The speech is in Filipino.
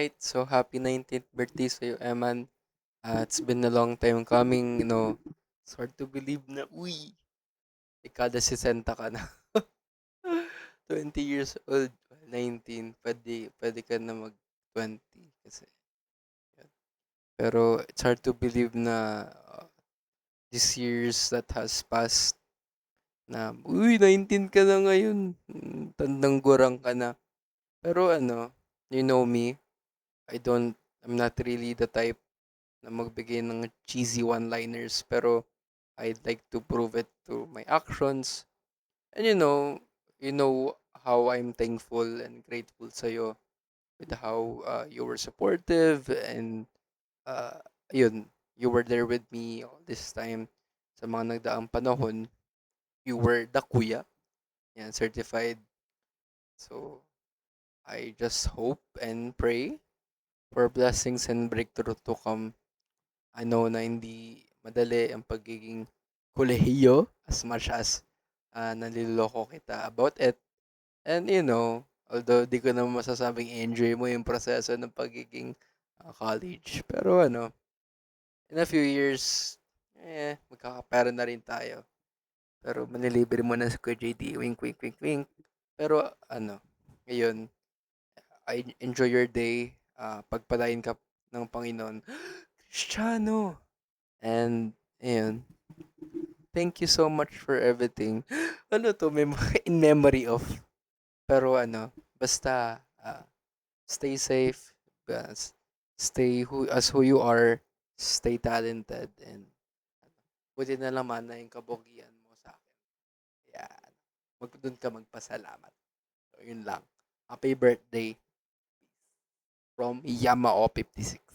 Alright, so happy 19th birthday sa'yo, Eman. It's been a long time coming. It's hard to believe na, uy, ikada 60 ka na. 20 years old, 19, pwede ka na mag-20 kasi. Yan. Pero it's hard to believe na these years that has passed na, uy, 19 ka na ngayon. Tandang gurang ka na. Pero you know me, I'm not really the type na magbigay ng cheesy one-liners, pero I'd like to prove it through my actions. And you know how I'm thankful and grateful sa'yo with how you were supportive and uh, yun, you were there with me all this time sa mga nagdaang panahon. You were the kuya, yan, certified. So, I just hope and pray for blessings and breakthrough to come. I know na hindi madali ang pagiging kolehiyo as much as naliloko kita about it. And although di ko naman masasabing enjoy mo yung proseso ng pagiging college. Pero in a few years, magkakapera na rin tayo. Pero manilibre mo na si Kuya JD, wink, wink, wink, wink. Pero ngayon, I enjoy your day. Pagpalain ka ng Panginoon. Cristiano! And, ayun, thank you so much for everything. Ano to, in memory of. Pero basta, stay safe, uh, stay as who you are, stay talented, and buti na naman na yung kabugian mo sa akin. Yan. Doon ka magpasalamat. So, yun lang. Happy birthday from Yamao 56.